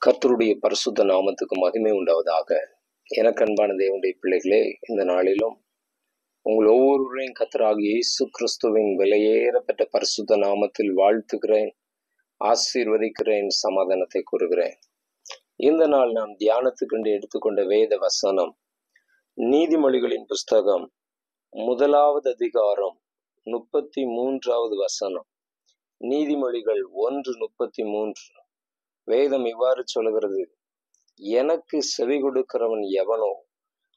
கர்த்தருடைய பரிசுத்த நாமத்துக்கு மகிமை உண்டாவதாக. எனக்கு அன்பான தேவனுடைய பிள்ளைகளே, இந்த நாளிலும் உங்கள் ஒவ்வொருவரையும் கர்த்தராகிய இயேசு கிறிஸ்துவின் விலையேறப்பட்ட பரிசுத்த நாமத்தில் வாழ்த்துகிறேன், ஆசீர்வதிக்கிறேன், சமாதானத்தை கூறுகிறேன். இந்த நாள் நாம் தியானத்துக்கென்று எடுத்துக்கொண்ட வேத வசனம் நீதிமொழிகளின் புஸ்தகம் 1 அதிகாரம் 33வது வசனம். நீதிமொழிகள் 1:33. வேதம் இவ்வாறு சொல்கிறது, எனக்கு செவி கொடுக்கிறவன் எவனோ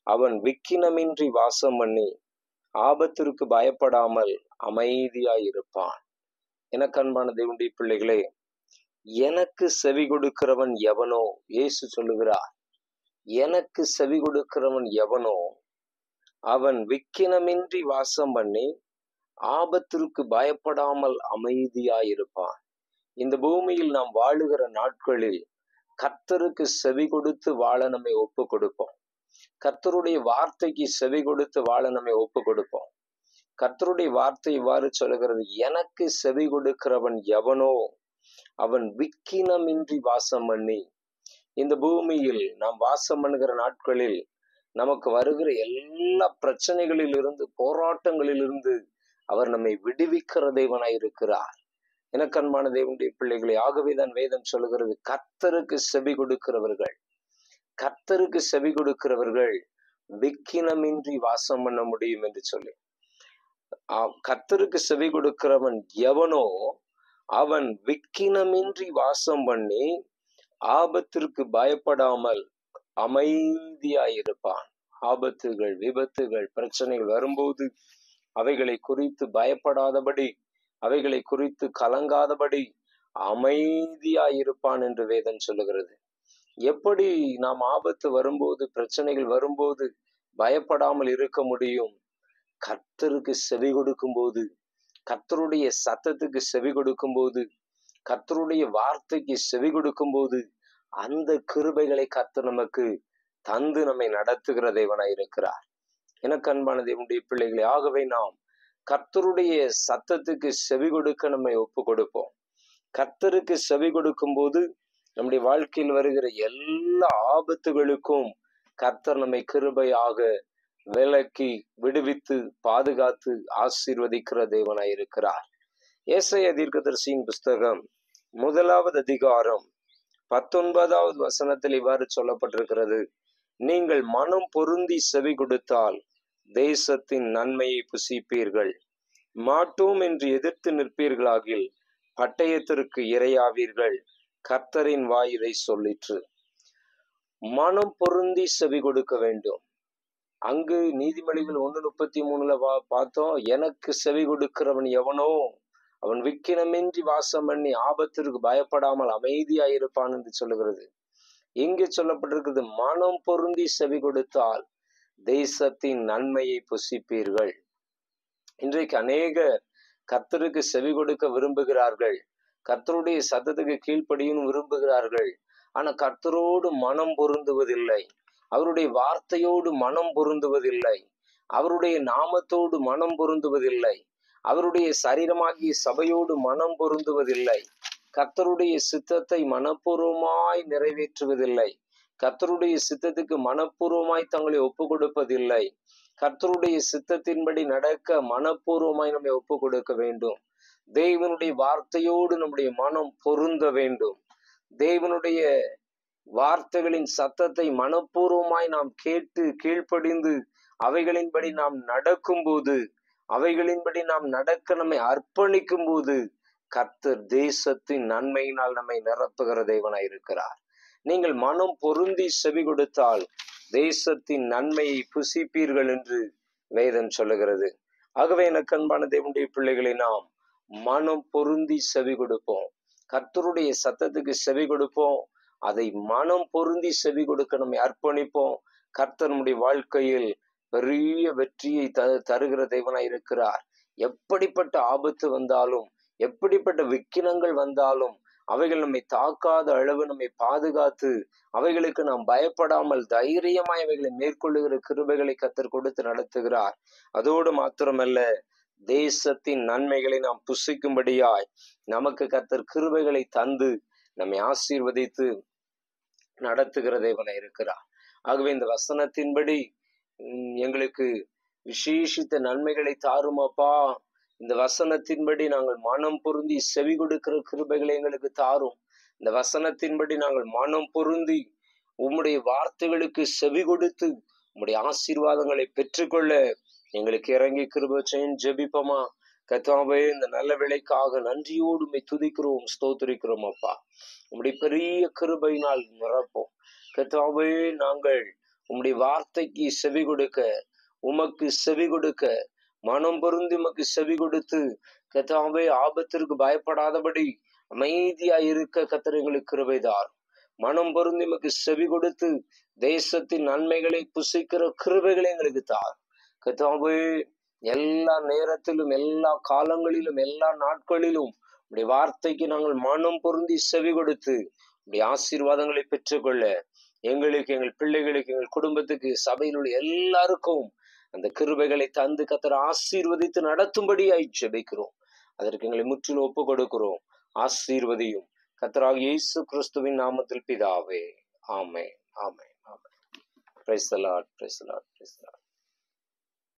அவன் விக்கினமின்றி வாசம் பண்ணி ஆபத்திற்கு பயப்படாமல் அமைதியாயிருப்பான். எனக்கு அன்பான தேவனுடைய பிள்ளைகளே, எனக்கு செவி கொடுக்கிறவன் எவனோ, இயேசு சொல்லுகிறார், எனக்கு செவி கொடுக்கிறவன் எவனோ அவன் விக்கினமின்றி வாசம் பண்ணி ஆபத்திற்கு பயப்படாமல் அமைதியாயிருப்பான். இந்த பூமியில் நாம் வாழுகிற நாட்களில் கர்த்தருக்கு செவி கொடுத்து வாழ நம்மை ஒப்பு கொடுப்போம். கர்த்தருடைய வார்த்தைக்கு செவி கொடுத்து வாழ நம்மை ஒப்பு கொடுப்போம். கர்த்தருடைய வார்த்தை இவ்வாறு சொல்கிறது, எனக்கு செவி கொடுக்கிறவன் எவனோ அவன் விக்கினமின்றி வாசம் பண்ணி. இந்த பூமியில் நாம் வாசம் பண்ணுகிற நாட்களில் நமக்கு வருகிற எல்லா பிரச்சனைகளில் இருந்து, போராட்டங்களில் இருந்து அவர் நம்மை விடுவிக்கிற தேவனாய் இருக்கிறார். எனக்கு அன்பான தேவனுடைய பிள்ளைகளை, ஆகவேதான் வேதம் சொல்கிறது, கர்த்தருக்கு செவி கொடுக்கிறவர்கள், கர்த்தருக்கு செவி கொடுக்கிறவர்கள் விக்கினமின்றி வாசம் பண்ண முடியும் என்று சொல்லி. கர்த்தருக்கு செவி கொடுக்கிறவன் எவனோ அவன் விக்கினமின்றி வாசம் பண்ணி ஆபத்திற்கு பயப்படாமல் அமைதியாயிருப்பான். ஆபத்துகள், விபத்துகள், பிரச்சனைகள் வரும்போது அவைகளை குறித்து பயப்படாதபடி, அவைகளை குறித்து கலங்காதபடி அமைதியாயிருப்பான் என்று வேதம் சொல்லுகிறது. எப்படி நாம் ஆபத்து வரும்போது, பிரச்சனைகள் வரும்போது பயப்படாமல் இருக்க முடியும்? கர்த்தருக்கு செவி கொடுக்கும் போது, கர்த்தருடைய சத்தத்துக்கு செவி கொடுக்கும் போது, கர்த்தருடைய வார்த்தைக்கு செவி கொடுக்கும் போது அந்த கிருபைகளை கர்த்தர் நமக்கு தந்து நம்மை நடத்துகிற தேவனாய் இருக்கிறார். எனக்கு அன்பான தேவனுடைய பிள்ளைகளை, ஆகவே நாம் கர்த்தருடைய சத்தத்துக்கு செவி கொடுக்க நம்மை ஒப்பு கொடுப்போம். கர்த்தருக்கு செவி கொடுக்கும் போது நம்முடைய வாழ்க்கையில் வருகிற எல்லா ஆபத்துகளுக்கும் கர்த்தர் நம்மை கிருபையாக விலக்கி விடுவித்து பாதுகாத்து ஆசீர்வதிக்கிற தேவனாய் இருக்கிறார். ஏசாயா தீர்க்கதரிசியின் புஸ்தகம் 1 அதிகாரம் 19வது வசனத்தில் இவ்வாறு சொல்லப்பட்டிருக்கிறது, நீங்கள் மனம் பொருந்தி செவி கொடுத்தால் தேசத்தின் நன்மையை புசிப்பீர்கள், மாட்டோம் என்று எதிர்த்து நிற்பீர்களாகில் பட்டயத்திற்கு இரையாவீர்கள், கர்த்தரின் வாய் இதை சொல்லிற்று. மனம் பொருந்தி செவி கொடுக்க வேண்டும். அங்கு நீதிமொழிகள் 1:33 பார்த்தோம், எனக்கு செவி கொடுக்கிறவன் எவனோ அவன் விக்கினமின்றி வாசம் பண்ணி ஆபத்திற்கு பயப்படாமல் அமைதியாயிருப்பான் என்று சொல்லுகிறது. இங்கு சொல்லப்பட்டிருக்கிறது, மனம் பொருந்தி செவி கொடுத்தால் தேசத்தின் நன்மையை புசிப்பீர்கள். இன்றைக்கு அநேகர் கர்த்தருக்கு செவி கொடுக்க விரும்புகிறார்கள், கர்த்தருடைய சத்தத்துக்கு கீழ்ப்படியும் விரும்புகிறார்கள். ஆனா கர்த்தரோடு மனம் பொருந்துவதில்லை, அவருடைய வார்த்தையோடு மனம் பொருந்துவதில்லை, அவருடைய நாமத்தோடு மனம் பொருந்துவதில்லை, அவருடைய சரீரமாகிய சபையோடு மனம் பொருந்துவதில்லை, கர்த்தருடைய சித்தத்தை மனப்பூர்வமாய் நிறைவேற்றுவதில்லை, கர்த்தருடைய சித்தத்துக்கு மனப்பூர்வமாய் தங்களை ஒப்பு கொடுப்பதில்லை. கர்த்தருடைய சித்தத்தின்படி நடக்க மனப்பூர்வமாய் நம்மை ஒப்பு கொடுக்க வேண்டும். தேவனுடைய வார்த்தையோடு நம்முடைய மனம் பொருந்த வேண்டும். தேவனுடைய வார்த்தைகளின் சத்தத்தை மனப்பூர்வமாய் நாம் கேட்டு கீழ்ப்படிந்து அவைகளின்படி நாம் நடக்கும் போது, அவைகளின்படி நாம் நடக்க நம்மை அர்ப்பணிக்கும் போது கர்த்தர் தேசத்தின் நன்மையினால் நம்மை நிரப்புகிற தேவனாய் இருக்கிறார். நீங்கள் மனம் பொருந்தி செவி கொடுத்தால் தேசத்தின் நன்மையை புசிப்பீர்கள் என்று வேதம் சொல்லுகிறது. ஆகவே எனக்கு அன்பான தேவனுடைய பிள்ளைகளை, நாம் மனம் பொருந்தி செவி கொடுப்போம், கர்த்தருடைய சத்தத்துக்கு செவி கொடுப்போம், அதை மனம் பொருந்தி செவி கொடுக்க நம்மை அர்ப்பணிப்போம். கர்த்தர் நம்முடைய வாழ்க்கையில் பெரிய வெற்றியை தருகிற தேவனாய் இருக்கிறார். எப்படிப்பட்ட ஆபத்து வந்தாலும், எப்படிப்பட்ட விக்கினங்கள் வந்தாலும் அவைகள் நம்மை தாக்காத அளவு நம்மை பாதுகாத்து, அவைகளுக்கு நாம் பயப்படாமல் தைரியமாய் அவைகளை மேற்கொள்ளுகிற கிருபைகளை கர்த்தர் கொடுத்து நடத்துகிறார். அதோடு மாத்திரமல்ல, தேசத்தின் நன்மைகளை நாம் புசிக்கும்படியாய் நமக்கு கர்த்தர் கிருபைகளை தந்து நம்மை ஆசீர்வதித்து நடத்துகிற தேவனாய் இருக்கிறார். ஆகவே இந்த வசனத்தின்படி எங்களுக்கு விசேஷித்த நன்மைகளை தாரும் அப்பா. இந்த வசனத்தின்படி நாங்கள் மனம் பொருந்தி செவி கொடுக்கிற கிருபைகளை எங்களுக்கு தாரும். இந்த வசனத்தின்படி நாங்கள் மனம் பொருந்தி உம்முடைய வார்த்தைகளுக்கு செவி கொடுத்து உம்முடைய ஆசீர்வாதங்களை பெற்றுக்கொள்ள எங்களுக்கு இறங்கி கிருபை செய்யும். ஜெபிப்போமா? கர்த்தாவே, இந்த நல்ல வேளைக்காக நன்றியோடு உம்மை துதிக்கிறோம், ஸ்தோத்திரிக்கிறோம் அப்பா. உம்முடைய பெரிய கிருபையினால் நிரப்போம் கர்த்தாவே. நாங்கள் உம்முடைய வார்த்தைக்கு செவி கொடுக்க, உமக்கு செவி கொடுக்க, மனம் பொருந்தி உமக்கு செவி கொடுத்து கர்த்தாவே, ஆபத்திற்கு பயப்படாதபடி அமைதியாய் இருக்க கர்த்தர் எங்களுக்கு கிருபைதார். மனம் பொருந்தி உமக்கு செவி கொடுத்து தேசத்தின் நன்மைகளை புசிக்கிற கிருபைகளை எங்களுக்கு தார் கர்த்தாவே. எல்லா நேரத்திலும், எல்லா காலங்களிலும், எல்லா நாட்களிலும் உடைய வார்த்தைக்கு நாங்கள் மனம் பொருந்தி செவி கொடுத்து உடைய ஆசீர்வாதங்களை பெற்றுக்கொள்ள எங்களுக்கு, எங்கள் பிள்ளைகளுக்கு, எங்கள் குடும்பத்துக்கு, சபையில் உள்ள எல்லாருக்கும் அந்த கிருபைகளை தந்து கர்த்தர் ஆசீர்வதித்து நடத்தும்படியாய் ஜெபிக்கிறோம். அதற்கு எங்களை முற்றிலும் ஒப்பு கொடுக்கிறோம். ஆசீர்வதியும் கர்த்தராகிய இயேசு கிறிஸ்துவின் நாமத்தில் பிதாவே. Amen, amen, amen. Praise the Lord, praise the Lord, praise the Lord.